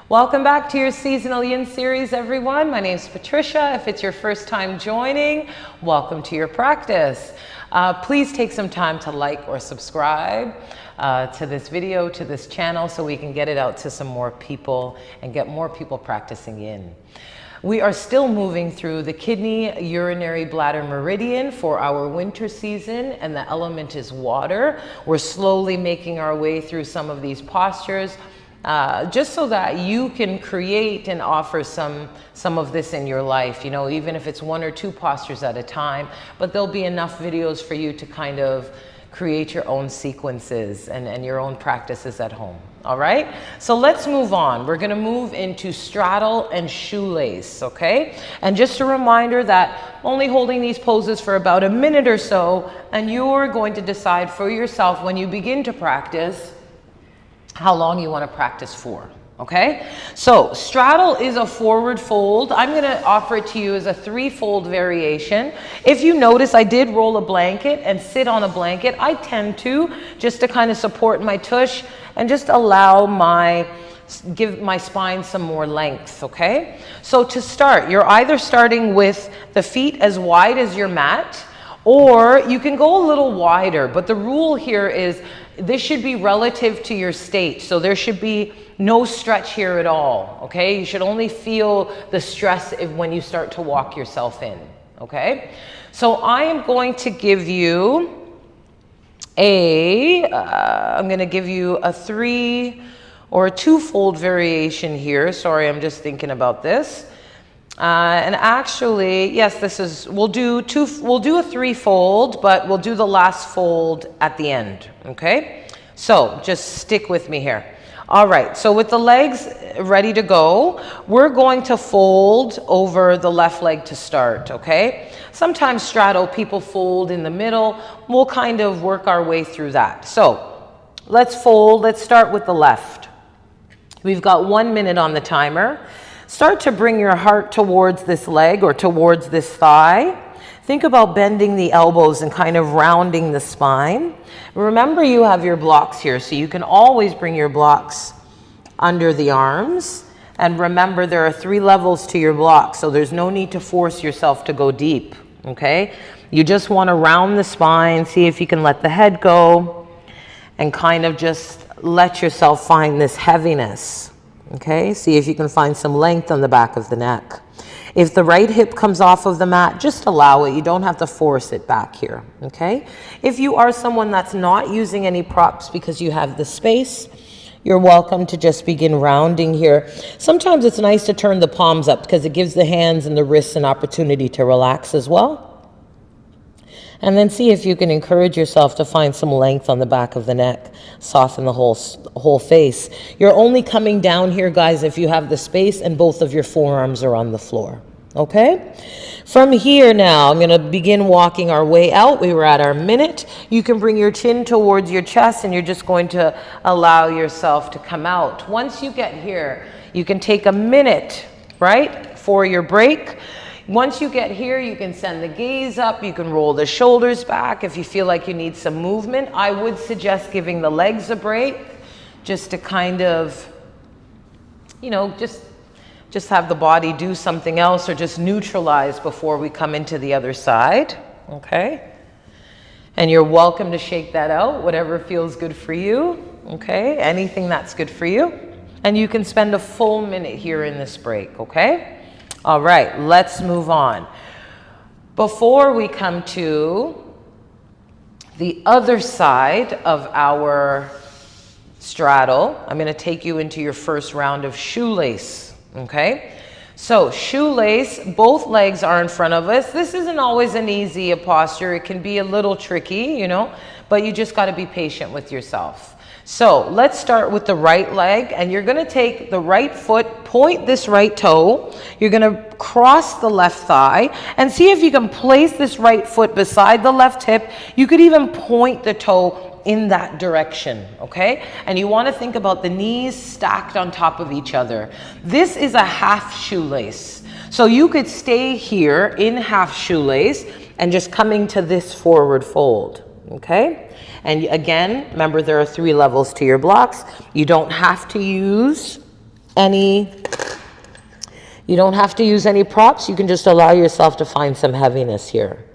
Welcome back to your seasonal yin series, everyone. My name is Patricia. If it's your first time joining, welcome to your practice. Please take some time to like or subscribe to this video, to this channel, so we can get it out to some more people and get more people practicing yin. We are still moving through the kidney urinary bladder meridian for our winter season, and the element is water. We're slowly making our way through some of these postures, just so that you can create and offer some of this in your life, you know, even if it's one or two postures at a time, but there'll be enough videos for you to kind of create your own sequences and your own practices at home. All right, so let's move on. We're gonna move into straddle and shoelace, okay? And just a reminder that I'm only holding these poses for about a minute or so, and you're going to decide for yourself when you begin to practice how long you want to practice for, okay? So straddle is a forward fold. I'm going to offer it to you as a three-fold variation. If you notice, I did roll a blanket and sit on a blanket. I tend to, just to kind of support my tush and just allow give my spine some more length, okay? So to start, you're either starting with the feet as wide as your mat, or you can go a little wider, but the rule here is this should be relative to your state. So there should be no stretch here at all, okay? You should only feel the stress when you start to walk yourself in, okay? So I am going to give you I'm gonna give you a three or a two-fold variation here. Sorry, I'm just thinking about this. And actually, yes, we'll do a three-fold, but we'll do the last fold at the end, okay? So just stick with me here. All right, so with the legs ready to go, we're going to fold over the left leg to start, okay? Sometimes straddle, people fold in the middle. We'll kind of work our way through that. So let's fold. Let's start with the left. We've got 1 minute on the timer. Start to bring your heart towards this leg or towards this thigh. Think about bending the elbows and kind of rounding the spine. Remember, you have your blocks here, so you can always bring your blocks under the arms. And remember, there are 3 levels to your blocks, so there's no need to force yourself to go deep, okay? You just want to round the spine, see if you can let the head go, and kind of just let yourself find this heaviness. Okay, see if you can find some length on the back of the neck. If the right hip comes off of the mat, just allow it. You don't have to force it back here, okay? If you are someone that's not using any props because you have the space, you're welcome to just begin rounding here. Sometimes it's nice to turn the palms up because it gives the hands and the wrists an opportunity to relax as well. And then see if you can encourage yourself to find some length on the back of the neck. Soften the whole face. You're only coming down here, guys, if you have the space and both of your forearms are on the floor. Okay? From here now, I'm going to begin walking our way out. We were at our minute. You can bring your chin towards your chest, and you're just going to allow yourself to come out. Once you get here, you can take a minute, right, for your break. Once you get here, you can send the gaze up, you can roll the shoulders back. If you feel like you need some movement, I would suggest giving the legs a break, just to kind of, you know, just have the body do something else, or just neutralize before we come into the other side, okay? And you're welcome to shake that out, whatever feels good for you, okay? Anything that's good for you. And you can spend a full minute here in this break, okay? All right, let's move on. Before we come to the other side of our straddle, I'm going to take you into your first round of shoelace, okay? So shoelace, both legs are in front of us. This isn't always an easy posture. It can be a little tricky, you know, but you just got to be patient with yourself. So let's start with the right leg, and you're going to take the right foot, point this right toe. You're going to cross the left thigh and see if you can place this right foot beside the left hip. You could even point the toe in that direction, okay? And you want to think about the knees stacked on top of each other. This is a half shoelace. So you could stay here in half shoelace and just coming to this forward fold, okay? And again, remember, there are 3 levels to your blocks. You don't have to use You don't have to use any props. You can just allow yourself to find some heaviness here.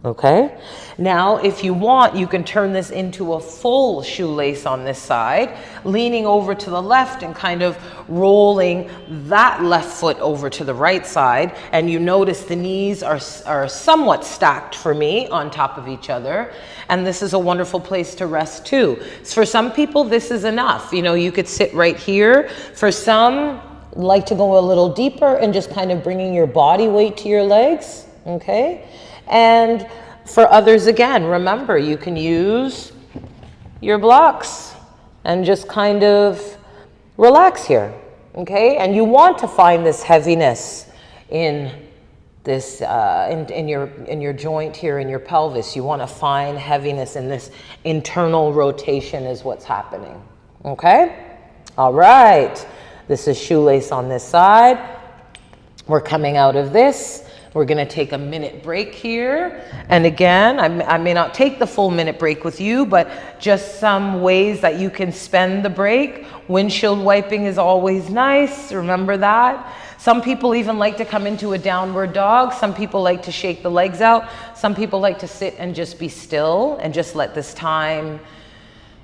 Okay? Now, if you want, you can turn this into a full shoelace on this side, leaning over to the left and kind of rolling that left foot over to the right side. And you notice the knees are somewhat stacked for me on top of each other. And this is a wonderful place to rest too. For some people, this is enough. You know, you could sit right here. For some, like to go a little deeper and just kind of bringing your body weight to your legs. Okay? And for others, again, remember, you can use your blocks and just kind of relax here, okay? And you want to find this heaviness in this, in your joint here, in your pelvis. You want to find heaviness in this internal rotation is what's happening, okay? All right, this is shoelace on this side. We're coming out of this. We're going to take a minute break here. And again, I may not take the full minute break with you, but just some ways that you can spend the break. Windshield wiping is always nice. Remember that. Some people even like to come into a downward dog. Some people like to shake the legs out. Some people like to sit and just be still and just let this time,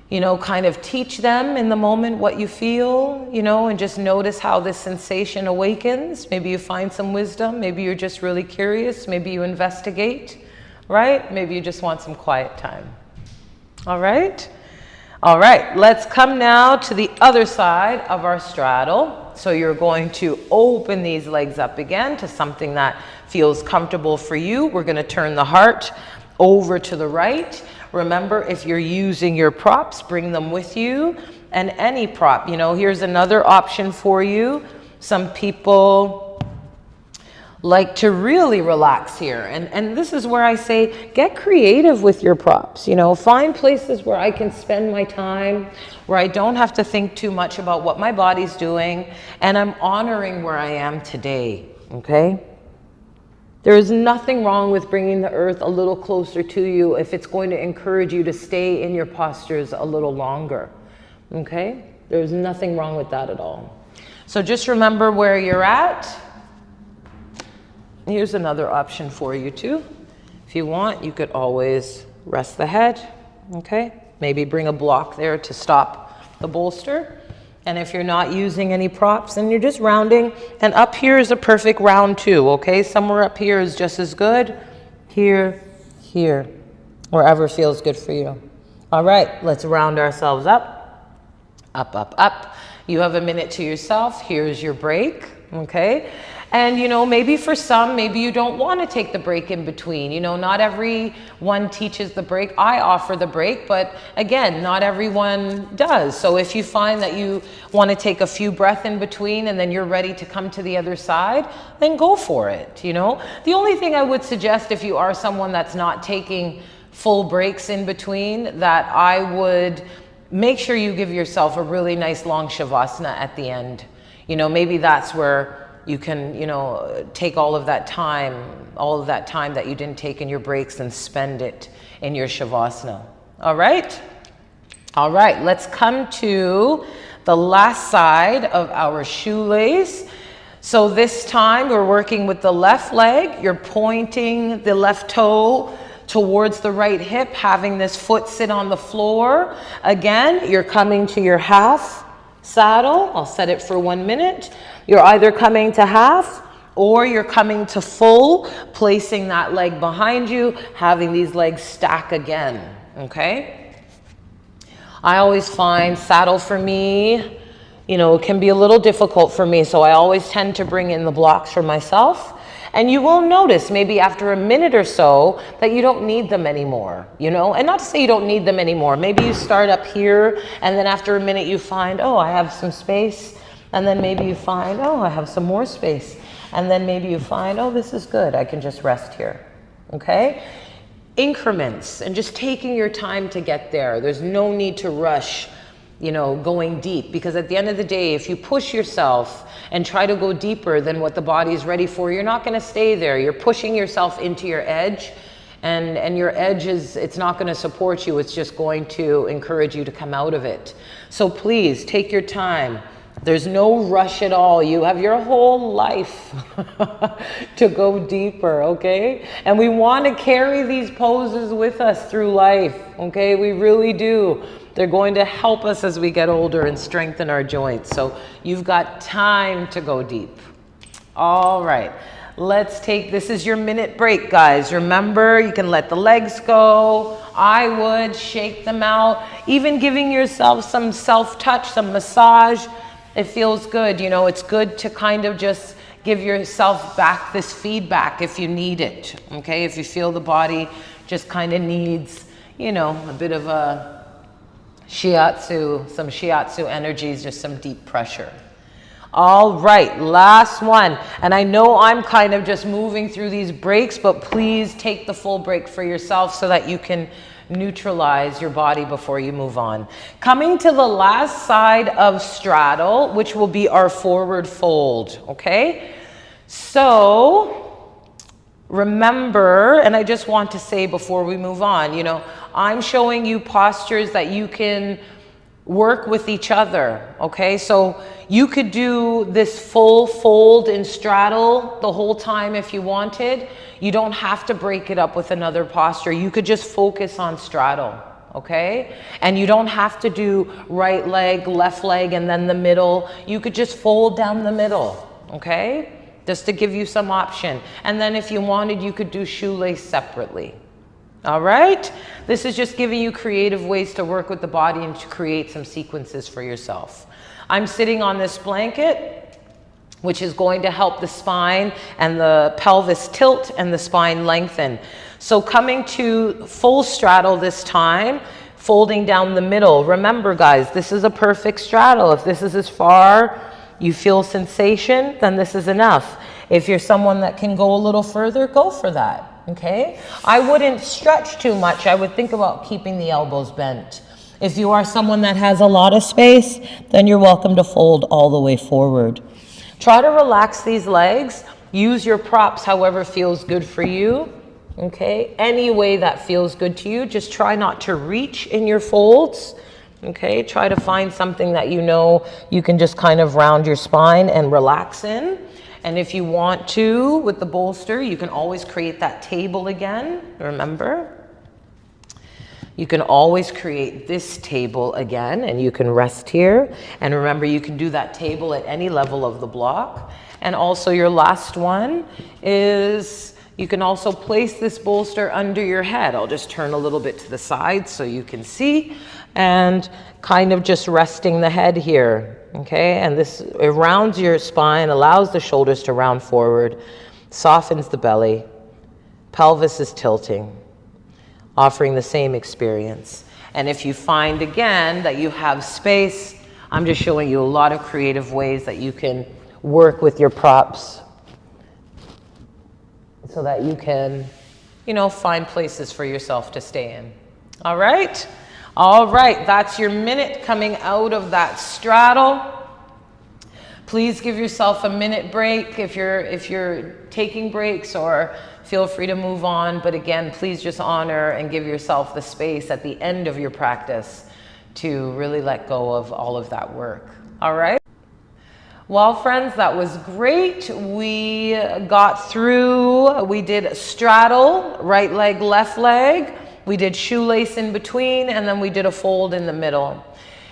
you know, kind of teach them in the moment what you feel, you know, and just notice how this sensation awakens. Maybe you find some wisdom. Maybe you're just really curious. Maybe you investigate, right? Maybe you just want some quiet time. All right? All right, let's come now to the other side of our straddle. So you're going to open these legs up again to something that feels comfortable for you. We're going to turn the heart over to the right. Remember, if you're using your props, bring them with you. And any prop, you know, here's another option for you. Some people like to really relax here. And this is where I say, get creative with your props. You know, find places where I can spend my time, where I don't have to think too much about what my body's doing, and I'm honoring where I am today, okay? There is nothing wrong with bringing the earth a little closer to you if it's going to encourage you to stay in your postures a little longer, okay? There's nothing wrong with that at all. So just remember where you're at. Here's another option for you too. If you want, you could always rest the head, okay? Maybe bring a block there to stop the bolster. And if you're not using any props, then you're just rounding. And up here is a perfect round too, okay? Somewhere up here is just as good. Here, here, wherever feels good for you. All right, let's round ourselves up. Up, up, up. You have a minute to yourself. Here's your break, okay? And, you know, maybe for some, maybe you don't want to take the break in between. You know, not everyone teaches the break. I offer the break, but again, not everyone does. So if you find that you want to take a few breaths in between and then you're ready to come to the other side, then go for it, you know. The only thing I would suggest if you are someone that's not taking full breaks in between, that I would make sure you give yourself a really nice long shavasana at the end. You know, maybe that's where you can, you know, take all of that time that you didn't take in your breaks and spend it in your shavasana. All right? All right, let's come to the last side of our shoelace. So this time we're working with the left leg. You're pointing the left toe towards the right hip, having this foot sit on the floor. Again, you're coming to your half saddle. I'll set it for 1 minute. You're either coming to half or you're coming to full, placing that leg behind you, having these legs stack again, okay? I always find saddle for me, you know, can be a little difficult for me, so I always tend to bring in the blocks for myself. And you will notice maybe after a minute or so that you don't need them anymore, you know? And not to say you don't need them anymore. Maybe you start up here and then after a minute you find, oh, I have some space. And then maybe you find, oh, I have some more space. And then maybe you find, oh, this is good. I can just rest here, okay? Increments and just taking your time to get there. There's no need to rush, you know, going deep, because at the end of the day, if you push yourself and try to go deeper than what the body is ready for, you're not going to stay there. You're pushing yourself into your edge, and your edge it's not going to support you. It's just going to encourage you to come out of it. So please take your time. There's no rush at all. You have your whole life to go deeper, okay? And we want to carry these poses with us through life, okay? We really do. They're going to help us as we get older and strengthen our joints. So you've got time to go deep. All right. Let's take, this is your minute break, guys. Remember, you can let the legs go. I would shake them out. Even giving yourself some self-touch, some massage. It feels good. You know, it's good to kind of just give yourself back this feedback if you need it. Okay, if you feel the body just kind of needs, you know, a bit of a shiatsu, some shiatsu energies, just some deep pressure. All right, last one. And I know I'm kind of just moving through these breaks, but please take the full break for yourself so that you can neutralize your body before you move on. Coming to the last side of straddle, which will be our forward fold, okay? So remember, and I just want to say before we move on, you know, I'm showing you postures that you can work with each other, okay? So you could do this full fold in straddle the whole time if you wanted. You don't have to break it up with another posture. You could just focus on straddle, okay? And you don't have to do right leg, left leg, and then the middle. You could just fold down the middle, okay? Just to give you some option. And then if you wanted, you could do shoelace separately. All right? This is just giving you creative ways to work with the body and to create some sequences for yourself. I'm sitting on this blanket, which is going to help the spine and the pelvis tilt and the spine lengthen. So coming to full straddle this time, folding down the middle. Remember, guys, this is a perfect straddle. If this is as far you feel sensation, then this is enough. If you're someone that can go a little further, go for that. Okay, I wouldn't stretch too much. I would think about keeping the elbows bent. If you are someone that has a lot of space, then you're welcome to fold all the way forward. Try to relax these legs. Use your props however feels good for you. Okay, any way that feels good to you. Just try not to reach in your folds. Okay, try to find something that you know you can just kind of round your spine and relax in. And if you want to, with the bolster, you can always create that table again, remember? You can always create this table again, and you can rest here. And remember, you can do that table at any level of the block. And also your last one is, you can also place this bolster under your head. I'll just turn a little bit to the side so you can see. And kind of just resting the head here. Okay, and this, it rounds your spine, allows the shoulders to round forward, softens the belly, pelvis is tilting, offering the same experience. And if you find again that you have space, I'm just showing you a lot of creative ways that you can work with your props so that you can, you know, find places for yourself to stay in. All right? All right, that's your minute coming out of that straddle. Please give yourself a minute break if you're taking breaks, or feel free to move on. But again, please just honor and give yourself the space at the end of your practice to really let go of all of that work. All right? Well, friends, that was great. We got through, we did straddle, right leg, left leg. We did shoelace in between, and then we did a fold in the middle.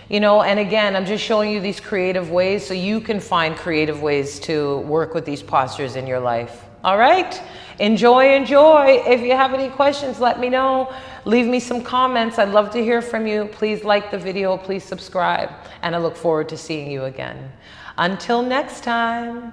You know, and again, I'm just showing you these creative ways so you can find creative ways to work with these postures in your life. All right? Enjoy, enjoy. If you have any questions, let me know. Leave me some comments. I'd love to hear from you. Please like the video. Please subscribe. And I look forward to seeing you again. Until next time.